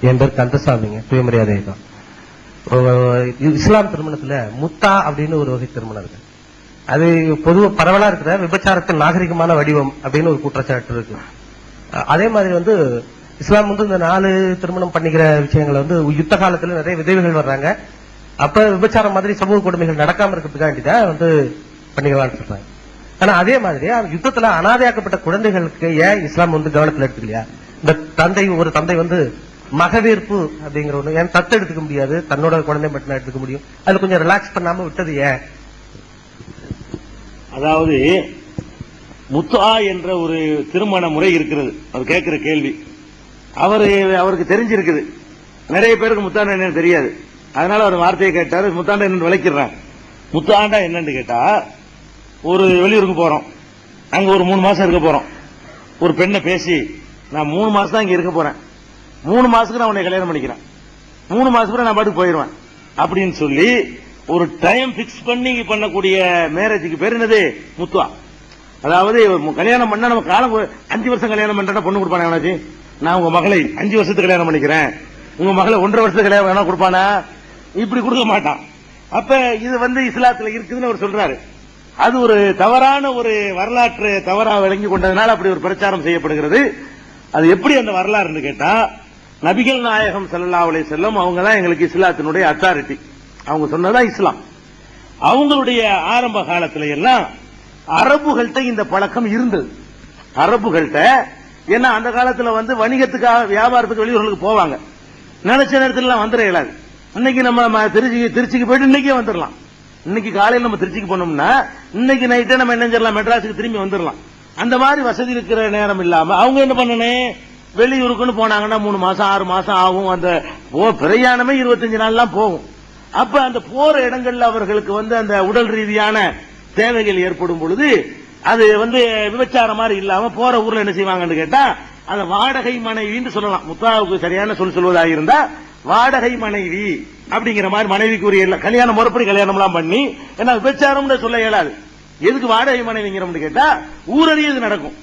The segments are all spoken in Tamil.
என் பேர் கந்தசாமிங்க, சுயமரியாதை தான். இஸ்லாம் திருமணத்துல முத்தா அப்படின்னு ஒரு வகை திருமணம் இருக்கு. அது பொதுவாக பரவலா இருக்கிற விபச்சாரத்தின் நாகரிகமான வடிவம் அப்படின்னு ஒரு குற்றச்சாட்டு இருக்கு. அதே மாதிரி இஸ்லாம் இந்த 4 திருமணம் பண்ணிக்கிற விஷயங்களை யுத்த காலத்துல நிறைய விதவைகள் வர்றாங்க. அப்ப விபச்சாரம் மாதிரி சமூக கொடுமைகள் நடக்காம இருக்கிறதுக்காண்டிதான் பண்ணிக்கலாம்னு சொல்றாங்க. ஆனா அதே மாதிரி யுத்தத்துல அனாதையாக்கப்பட்ட குழந்தைகளுக்கு ஏன் இஸ்லாம் கவனத்துல எடுத்துக்கலையா? இந்த ஒரு தந்தை மகவேற்பு அப்படிங்கிற ஒண்ணு ஏன் தத்து எடுத்துக்க முடியாது, தன்னோட குழந்தை மட்டும் எடுத்துக்க முடியும், அது கொஞ்சம் ரிலாக்ஸ் பண்ணாம விட்டது ஏன்? அதாவது முத்தா என்ற ஒரு திருமண முறை இருக்கிறது. அவர் கேட்கிற கேள்வி அவருக்கு தெரிஞ்சிருக்குது. நிறைய பேருக்கு முத்தாண்டா என்னன்னு தெரியாது. அதனால அவர் வார்த்தையை கேட்டாரு. முத்தாண்டா என்னன்னு விளக்கிறாங்க. முத்தாண்டா என்னன்னு கேட்டா, ஒரு வெளியூருக்கு போறோம், அங்க ஒரு 3 மாசம் இருக்க போறோம். ஒரு பெண்ணை பேசி, நான் 3 மாசம் தான் இங்க இருக்க போறேன், 3 மாசத்துக்கு நான் உன்னை கல்யாணம் பண்ணிக்கிறேன், 3 மாசத்துக்கு நான் பாட்டுக்கு போயிடுவேன் அப்படின்னு சொல்லி ஒரு டைம் பிக்ஸ் பண்ணி பண்ணக்கூடிய மேரேஜுக்கு பேர் என்னது? முத்துவா. அதாவது கல்யாணம் பண்ணா நம்ம காலம் 5 வருஷம் கல்யாணம் பண்றா பொண்ணு கொடுப்பானே, நான் உங்க மகளை 5 வருஷத்துக்கு கல்யாணம் பண்ணிக்கிறேன், உங்க மகளை 1.5 வருஷத்துக்கு கல்யாணம் வேணா கொடுப்பானா? இப்படி கொடுக்க மாட்டான். அப்ப இது இஸ்லாத்துல இருக்குதுன்னு அவர் சொல்றாரு. அது ஒரு தவறான ஒரு வரலாற்று தவறா விளங்கி கொண்டதுனால அப்படி ஒரு பிரச்சாரம் செய்யப்படுகிறது. அது எப்படி அந்த வரலாறுன்னு கேட்டா, நபிகள் நாயகம் ஸல்லல்லாஹு அலைஹி வஸல்லம் அவங்க தான் எங்களுக்கு இஸ்லாத்தினுடைய அத்தாரிட்டி. அவங்க சொன்னதா இஸ்லாம். அவங்களுடைய ஆரம்ப காலத்துல எல்லாம் அரபுகள்கிட்ட இந்த பழக்கம் இருந்தது. அரபுகள்கிட்ட ஏன்னா அந்த காலத்துல வணிகத்துக்காக வியாபாரத்துக்கு வெளியூர்களுக்கு போவாங்க. நினைச்ச நேரத்தில் வந்துட இயலாது. இன்னைக்கு நம்ம திருச்சிக்கு போயிட்டு இன்னைக்கே வந்துடலாம். இன்னைக்கு காலையில் நம்ம திருச்சிக்கு போனோம்னா இன்னைக்கு நைட்டே நம்ம என்ன செய்யலாம், மெட்ராஸுக்கு திரும்பி வந்துடலாம். அந்த மாதிரி வசதி இருக்கிற நேரம் இல்லாம அவங்க என்ன பண்ணணும், வெளியூருக்குன்னு போனாங்கன்னா 3 மாசம் 6 மாசம் ஆகும். அந்த பிரயாணமே 25 நாள்லாம் போகும். அப்ப அந்த போற இடங்கள்ல அவர்களுக்கு அந்த உடல் ரீதியான தேவைகள் ஏற்படும் பொழுது அது விபச்சாரம் மாதிரி இல்லாம போற ஊர்ல என்ன செய்வாங்கன்னு கேட்டா, அந்த வாடகை மனைவின்னு சொல்லலாம். முத்தாவுக்கு சரியான சொல்வதாக இருந்தா வாடகை மனைவி அப்படிங்கிற மாதிரி மனைவிக்குரிய கல்யாணம் முறைப்படி கல்யாணம் எல்லாம் பண்ணி, ஏன்னா விபச்சாரம் சொல்ல இயலாது. எதுக்கு வாடகை மனைவிங்கிறோம்னு கேட்டா, ஊரறியது நடக்கும்,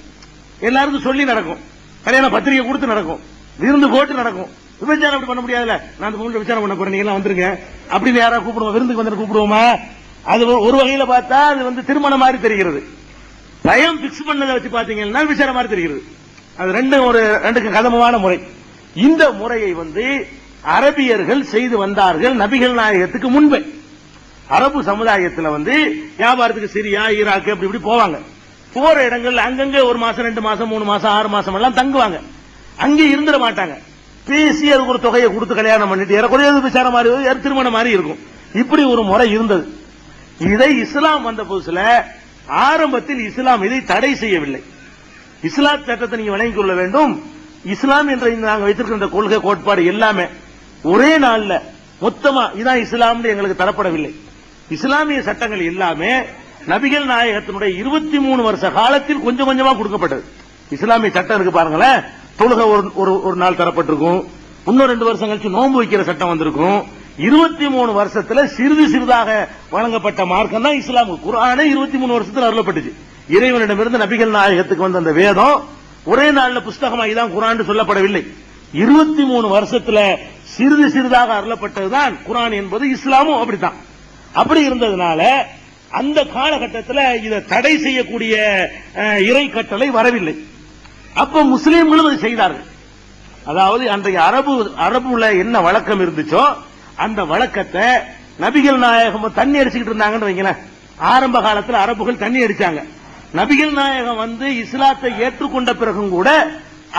எல்லாருக்கும் சொல்லி நடக்கும், கல்யாண பத்திரிகை கொடுத்து நடக்கும், விருந்து போட்டு நடக்கும். விபச்சாரம் அப்படி பண்ண முடியாதுல்ல. நான் அந்த மூணு விசாரம் பண்ண போறேன், நீங்க எல்லாம் வந்துருங்க அப்படின்னு யாரா கூப்பிடுவோம், விருந்துக்கு வந்து கூப்பிடுவோமா? அது ஒரு வகையில பார்த்தா அது திருமணம் மாதிரி தெரிகிறது. டைம் பிக்ஸ் பண்ணதை வச்சு பாத்தீங்கன்னா விசாரம் மாதிரி தெரிகிறது. அது ரெண்டுக்கும் கதமமான முறை. இந்த முறையை அரபியர்கள் செய்து வந்தார்கள் நபிகள் நாயகத்துக்கு முன்பே. அரபு சமுதாயத்தில் வியாபாரத்துக்கு சிரியா ஈராக்கு அப்படி இப்படி போவாங்க. போற இடங்கள் அங்கங்க 1 மாசம் 2 மாசம் 3 மாசம் 6 மாசம் எல்லாம் தங்குவாங்க. அங்கே இருந்துட மாட்டாங்க. பேசி அதுக்கு ஒரு தொகையை கொடுத்து கல்யாணம் பண்ணிட்டு ஏறக்குறைய விசாரம் மாதிரி திருமணம் மாதிரி இருக்கும். இப்படி ஒரு முறை இருந்தது. இதை இஸ்லாம் வந்த புதுசுல ஆரம்பத்தில் இஸ்லாம் இதை தடை செய்யவில்லை. இஸ்லாம் சட்டத்தை நீங்க வழங்கிக் கொள்ள வேண்டும். இஸ்லாம் என்ற நாங்கள் வைத்திருக்கின்ற கொள்கை கோட்பாடு எல்லாமே ஒரே நாள்ல மொத்தமா இதான் இஸ்லாம் எங்களுக்கு தரப்படவில்லை. இஸ்லாமிய சட்டங்கள் எல்லாமே நபிகள் நாயகத்தினுடைய 23 வருஷ காலத்தில் கொஞ்சம் கொஞ்சமா கொடுக்கப்பட்டது. இஸ்லாமிய சட்டம் இருக்கு பாருங்களேன். தொழுகை ஒரு நாள் தரப்பட்டிருக்கும். இன்னும் 2 வருஷம் கழிச்சு நோன்பு வைக்கிற சட்டம் வந்திருக்கும். 23 வருஷத்துல சிறிது சிறிதாக வழங்கப்பட்ட மார்க்கம் தான் இஸ்லாம். குர்ஆனே 23 வருஷத்துல அருளப்பட்டுச்சு. இறைவனிடமிருந்து நபிகள் நாயகத்துக்கு வந்த அந்த வேதம் ஒரே நாள்ல புஸ்தகமா இதான் குர்ஆன் சொல்லப்படவில்லை. 23 வருஷத்துல சிறிது சிறிதாக அருளப்பட்டதுதான் குர்ஆன் என்பது. இஸ்லாமும் அப்படித்தான். அப்படி இருந்ததுனால அந்த காலகட்டத்தில் இதை தடை செய்யக்கூடிய இறை கட்டளை வரவில்லை. அப்ப முஸ்லீம்களும் அதை செய்தார்கள். அதாவது அன்றைய அரபுல என்ன வழக்கம் இருந்துச்சோ அந்த வழக்கத்தை நபிகள் நாயகம் தண்ணி அடிச்சுக்கிட்டு இருந்தாங்கன்னு வைங்களேன். ஆரம்ப காலத்தில் அரபுகள் தண்ணி அடிச்சாங்க. நபிகள் நாயகம் இஸ்லாத்தை ஏற்றுக்கொண்ட பிறகும் கூட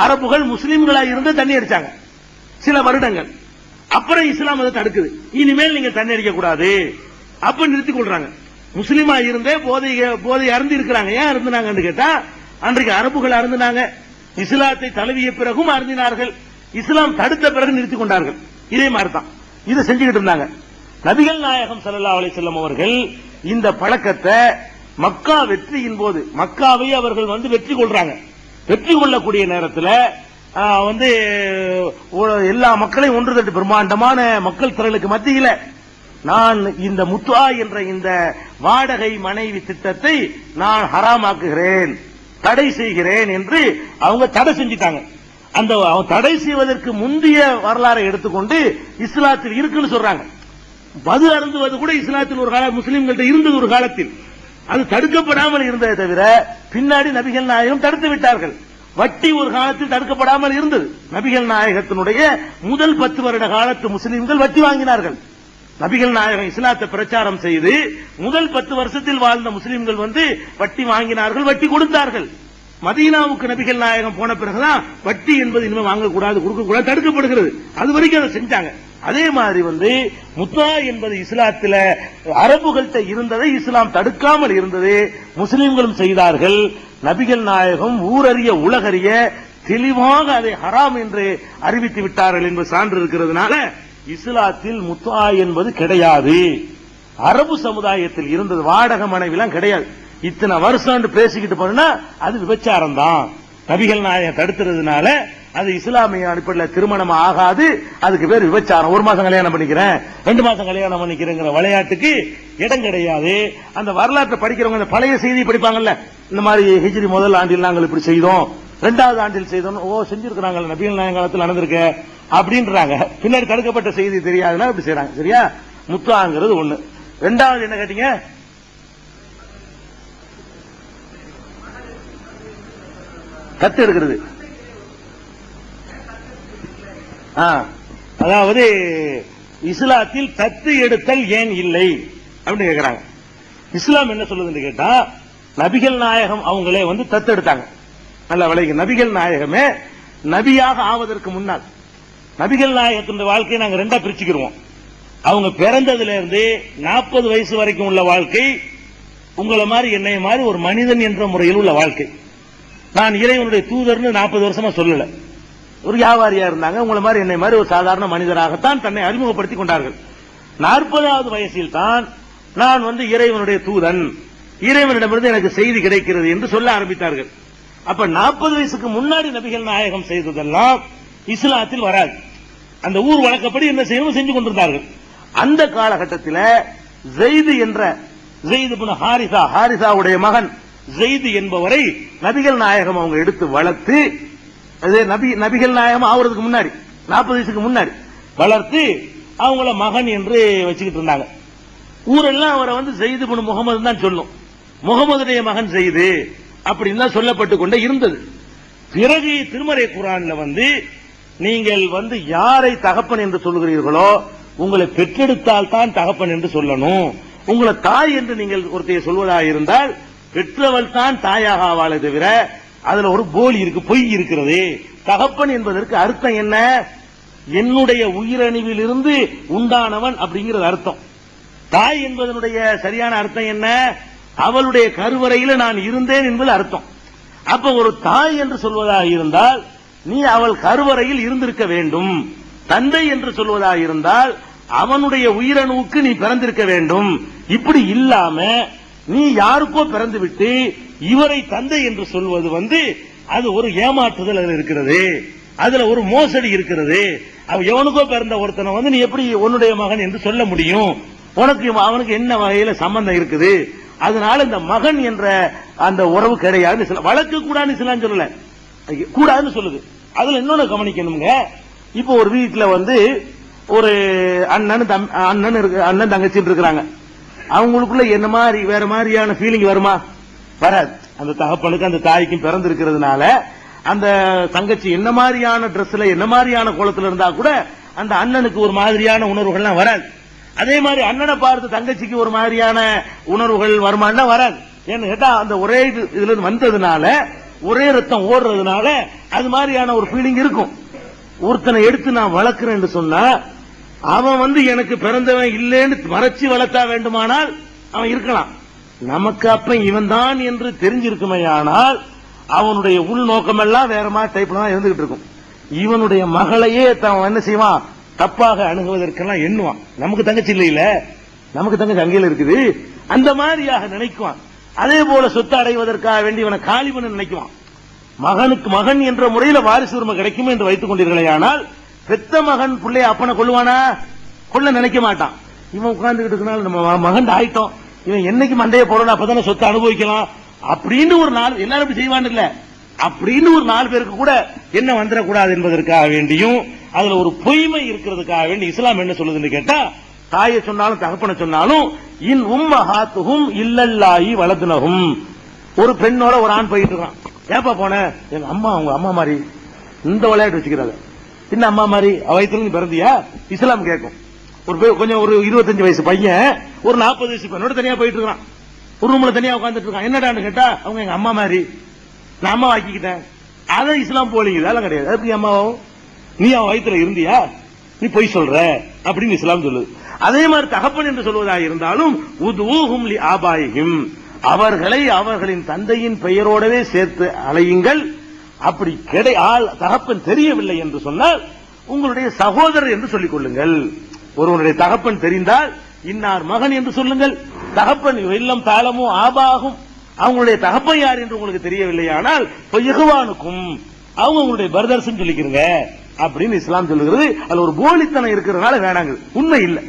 அரபுகள் முஸ்லீம்களாக இருந்து தண்ணி அடிச்சாங்க சில வருடங்கள். அப்புறம் இஸ்லாம் அதை தடுக்குது. இனிமேல் நீங்க தண்ணி அடிக்க கூடாது அப்ப நிறுத்திக் கொள்றாங்க. முஸ்லீமா இருந்தே போதை அருந்தி இருக்கிறாங்க. ஏன் அருந்தினாங்கன்னு கேட்டா, அன்றைக்கு அரபுகள் அருந்தினாங்க. இஸ்லாத்தை தழுவிய பிறகும் அருந்தினார்கள். இஸ்லாம் தடுத்த பிறகு நிறுத்திக் கொண்டார்கள். இதே மாதிரி தான் இதை செஞ்சுக்கிட்டு இருந்தாங்க. நபிகள் நாயகம் ஸல்லல்லாஹு அலைஹி வஸல்லம் அவர்கள் இந்த பழக்கத்தை மக்கா வெற்றியின் போது, மக்காவை அவர்கள் வெற்றி கொள்றாங்க. வெற்றி கொள்ளக்கூடிய நேரத்தில் எல்லா மக்களையும் ஒன்று தட்டு பிரம்மாண்டமான மக்கள் திரளுக்கு மத்தியில் நான் இந்த முத்வா என்ற இந்த வாடகை மனைவி திட்டத்தை நான் ஹராமாக்குகிறேன், தடை செய்கிறேன் என்று அவங்க தடை செஞ்சிட்டாங்க. அந்த அவன் தடை செய்வதற்கு முந்தைய வரலாறை எடுத்துக்கொண்டு இஸ்லாத்தில் இருக்குன்னு சொல்றாங்க. மது அருந்துவது கூட இஸ்லாத்தில் ஒரு கால முஸ்லிம்கள்ட்ட இருந்தது ஒரு காலத்தில். அது தடுக்கப்படாமல் இருந்ததை தவிர பின்னாடி நபிகள் நாயகம் தடுத்து விட்டார்கள். வட்டி ஒரு காலத்தில் தடுக்கப்படாமல் இருந்தது. நபிகள் நாயகத்தினுடைய முதல் 10 வருட காலத்து முஸ்லிம்கள் வட்டி வாங்கினார்கள். நபிகள் நாயகம் இஸ்லாத்தை பிரச்சாரம் செய்து முதல் 10 வருஷத்தில் வாழ்ந்த முஸ்லிம்கள் வட்டி வாங்கினார்கள், வட்டி கொடுத்தார்கள். மதீனாவுக்கு நபிகள் நாயகம் போன பிறகுதான் வட்டி என்பது இனிமே வாங்கக்கூடாது, கொடுக்கக்கூடாது, தடுக்கப்படுகிறது. அது வரைக்கும் அதை செஞ்சாங்க. அதே மாதிரி முத்தா என்பது இஸ்லாத்தில அரபுகள்கிட்ட இருந்ததை இஸ்லாம் தடுக்காமல் இருந்தது, முஸ்லிம்களும் செய்தார்கள். நபிகள் நாயகம் ஊரறிய உலகறிய தெளிவாக அதை ஹராம் என்று அறிவித்து விட்டார்கள் என்பது சான்று இருக்கிறதுனால இஸ்லாத்தில் முத்தா என்பது கிடையாது. அரபு சமுதாயத்தில் இருந்தது, வாடக மனைவிலாம் கிடையாது. இத்தனை வருஷம் பேசிக்கிட்டு போனா அது விபச்சாரம் தான். நபிகள் நாயகம் தடுத்துறதுனால அது இஸ்லாமிய அடிப்படையில் திருமணம் ஆகாது, அதுக்கு பேர் விபச்சாரம். 1 மாசம் கல்யாணம் பண்ணிக்கிறேன், 2 மாசம் கல்யாணம் பண்ணிக்கிறேங்கிற விளையாட்டுக்கு இடம் கிடையாது. அந்த வரலாற்றை படிக்கிறவங்க அந்த பழைய செய்தி படிப்பாங்கல்ல, இந்த மாதிரி ஹிஜ்ரி முதல் ஆண்டில் நாங்கள் இப்படி செய்தோம், 2வது ஆண்டில் செய்தோம், செஞ்சிருக்கிறாங்க நபிகள் நாயகம் காலத்தில் நடந்திருக்க அப்படின்றாங்க. பின்னாடி தடுக்கப்பட்ட செய்தி தெரியாதுன்னா இப்படி செய்யறாங்க. சரியா? முத்தாங்கிறது ஒண்ணு. 2வது என்ன கேட்டீங்க? தத்து எடுக்கிறது. அதாவது இஸ்லாத்தில் தத்து எடுத்தல் ஏன் இல்லை அப்படின்னு கேட்கிறாங்க. இஸ்லாம் என்ன சொல்லுதுன்னு கேட்டா, நபிகள் நாயகம் அவங்களே தத்து எடுத்தாங்க. நல்ல விளைவு. நபிகள் நாயகமே நபியாக ஆவதற்கு முன்னால் நபிகள் நாயகத்தின் வாழ்க்கையை நாங்க 2ஆ பிரிச்சுக்கிடுவோம். அவங்க பிறந்ததுல இருந்து 40 வயசு வரைக்கும் உள்ள வாழ்க்கை உங்களை மாதிரி என்னைய மாதிரி ஒரு மனிதன் என்ற முறையில் உள்ள வாழ்க்கை. நான் இறைவனுடைய தூதர்னு 40 வருஷமா சொல்லல. ஒரு வியாபாரியா இருந்தாங்க, உங்களை மாதிரி என்னை மாதிரி ஒரு சாதாரண மனிதராகத்தான் தன்னை அறிமுகப்படுத்திக் கொண்டார்கள். 40வது வயசில் தான் நான் இறைவனுடைய தூதன், இறைவனிடமிருந்து எனக்கு செய்தி கிடைக்கிறது என்று சொல்ல ஆரம்பித்தார்கள். அப்ப 40 வயசுக்கு முன்னாடி நபிகள் நாயகம் செய்ததெல்லாம் இஸ்லாத்தில் வராது. அந்த ஊர் வழக்கப்படி என்ன செய்யணும் செஞ்சு கொண்டிருந்தார்கள். அந்த காலகட்டத்தில் ஜெயிது என்ற ஜெயிது இப்னு ஹாரிசாவுடைய மகன் ஜெயிது என்பவரை நபிகள் நாயகம் அவங்க எடுத்து வளர்த்து, நபிகள் நாயகம் ஆவறதுக்கு முன்னாடி 40 வயசுக்கு முன்னாடி வளர்த்து அவங்கள மகன் என்று வச்சுக்கிட்டு இருந்தாங்க. ஊரெல்லாம் அவரை ஜெயிது இப்னு முகமது தான் சொல்லும், முகமதுடைய மகன் ஜெயிது அப்படின்னு தான் சொல்லப்பட்டு கொண்டே இருந்தது. பிறகு திருமறை குர்ஆன்ல நீங்கள் யாரை தகப்பன் என்று சொல்லுகிறீர்களோ உங்களை பெற்றெடுத்தால் தான் தகப்பன் என்று சொல்லணும். உங்களை தாய் என்று நீங்கள் ஒருத்தையை சொல்வதாக இருந்தால் பெற்றவள் தான் தாயாக ஆவாளே தவிர அதுல ஒரு போலி இருக்கு, பொய் இருக்கிறது. தகப்பன் என்பதற்கு அர்த்தம் என்ன? என்னுடைய உயிரணுவில் இருந்து உண்டானவன் அப்படிங்கிறது அர்த்தம். தாய் என்பதனுடைய சரியான அர்த்தம் என்ன? அவளுடைய கருவறையில நான் இருந்தேன் என்பது அர்த்தம். அப்ப ஒரு தாய் என்று சொல்வதாக இருந்தால் நீ அவள் கருவறையில் இருந்திருக்க வேண்டும். தந்தை என்று சொல்வதாக இருந்தால் அவனுடைய உயிரணுவுக்கு நீ பிறந்திருக்க வேண்டும். இப்படி இல்லாம நீ யாருக்கோ பிறந்து விட்டு இவரை தந்தை என்று சொல்வது அது ஒரு ஏமாற்றுதல் இருக்கிறது, அதுல ஒரு மோசடி இருக்கிறது. எவனுக்கோ பிறந்த ஒருத்தனை நீ எப்படி உன்னுடைய மகன் என்று சொல்ல முடியும்? உனக்கு அவனுக்கு என்ன வகையில சம்பந்தம் இருக்குது? அதனால இந்த மகன் என்ற அந்த உறவு கிடையாது. வழக்கு கூடாதுன்னு சொல்லல, கூடாதுன்னு சொல்லுது. அதுல இன்னொன்னு கவனிக்கணுங்க. இப்போ ஒரு வீட்டுல ஒரு அண்ணன் தங்கச்சி இருக்கிறாங்க. அவங்களுக்குள்ள என்ன மாதிரி வேற மாதிரியான ஃபீலிங் வருமா? வராது. அந்த தகப்பனுக்கு அந்த தாய்க்கும் பிறந்து இருக்கிறதுனால அந்த தங்கச்சி என்ன மாதிரியான டிரெஸ்ல என்ன மாதிரியான கோலத்துல இருந்தா கூட அந்த அண்ணனுக்கு ஒரு மாதிரியான உணர்வுகள்லாம் வராது. அதே மாதிரி அண்ணனை பார்த்து தங்கச்சிக்கு ஒரு மாதிரியான உணர்வுகள் வருமானா வராது. ஏன்னு கேட்டா அந்த ஒரே இதுல வந்ததுனால ஒரே ரத்தம் ஓடுறதுனால அது மாதிரியான ஒரு ஃபீலிங் இருக்கும். ஒருத்தனை எடுத்து நான் வளர்க்கிறேன் என்று சொன்னா அவன் எனக்கு பிறந்தவன் இல்லைன்னு மறைச்சு வளர்த்தா வேண்டுமானால் அவன் இருக்கலாம். நமக்கு அப்ப இவன் தான் என்று தெரிஞ்சிருக்குமே, ஆனால் அவனுடைய உள்நோக்கம் எல்லாம் வேற மாதிரி டைப்ல தான் இருந்துகிட்டு இருக்கும். இவனுடைய மகளையே அவன் என்ன செய்வான்? தப்பாக அணுகுவதற்கெல்லாம் எண்ணுவான். நமக்கு தங்கச்சி இல்ல, நமக்கு தங்கச்சி அங்கேயில இருக்குது, அந்த மாதிரியாக நினைக்குவான். அதே போல சொத்து அடைவதற்காக வேண்டி இவனை காலி பண்ண நினைக்குவான். மகனுக்கு மகன் என்ற முறையில் வாரிசு உரிமை கிடைக்கும் என்று வைத்துக் கொண்டீர்களே, ஆனால் பெத்த மகன் பிள்ளைய அப்பனை கொள்வானா? கொள்ள நினைக்க மாட்டான். இவன் உட்கார்ந்துகிட்டு இருக்கனால நம்ம மகன் ஆயிட்டோம், இவன் என்னைக்கு மண்டையை போடணும் அப்பதானே சொத்தை அனுபவிக்கலாம் அப்படின்னு ஒரு நாள் எல்லாரும் இப்படி செய்வான் இல்ல. அப்படின்னு ஒரு 4 பேருக்கு கூட என்ன வந்துடக்கூடாது என்பதற்காக வேண்டியும் அதுல ஒரு பொய்மை இருக்கிறதுக்காக வேண்டி இஸ்லாம் என்ன சொல்லுதுன்னு கேட்டா, தாயை சொன்னாலும் தகப்பனை சொன்னாலும் இன் உம்மஹாத்துஹும் இல்லல்லாஹி வலதுனஹும். ஒரு பெண்ணோட ஒரு ஆண் போயிட்டு இருக்கான், ஏப்பா போன, எங்க அம்மா உங்க அம்மா மாதிரி இந்த விளையாட்டு வச்சுக்கிறாங்க, என்ன அம்மா மாதிரி வயிற்றுல நீ பிறந்தியா? இஸ்லாம் கேட்கும். கொஞ்சம் ஒரு 25 வயசு பையன் ஒரு 40 வயசு பெண்ணோட தனியா போயிட்டு இருக்கான், ஒரு ரூம்ல தனியா உட்காந்துட்டு இருக்கான். என்னடான்னு கேட்டா, அவங்க எங்க அம்மா மாதிரி, நான் அம்மா ஆக்கிக்கிட்டேன். அதை இஸ்லாம் போலீங்க, அதெல்லாம் கிடையாது. எப்படி அம்மாவும் நீ அவன் வயிற்றுல இருந்தியா, நீ பொய் சொல்ற அப்படின்னு இஸ்லாம் சொல்லுது. அதே மாதிரி தகப்பன் என்று சொல்வதாக இருந்தாலும் உதுஊஹும் லி ஆபாயிஹிம், அவர்களை அவர்களின் தந்தையின் பெயரோடவே சேர்த்து அழையுங்கள். அப்படி தகப்பன் தெரியவில்லை என்று சொன்னால் உங்களுடைய சகோதரர் என்று சொல்லிக் கொள்ளுங்கள். ஒருவனுடைய தகப்பன் தெரிந்தால் இன்னார் மகன் என்று சொல்லுங்கள். தகப்பன் இல்லம் தாளமும் ஆபாகும், அவங்களுடைய தகப்பன் யார் என்று உங்களுக்கு தெரியவில்லையானால் இஹ்வானுக்கும், அவங்க உங்களுடைய பிரதர்ஸ் சொல்லிக்கிறங்க அப்படின்னு இஸ்லாம் சொல்லுகிறது. அதுல ஒரு போலித்தனம் இருக்கிறதுனால வேணாங்க, உண்மை இல்லை.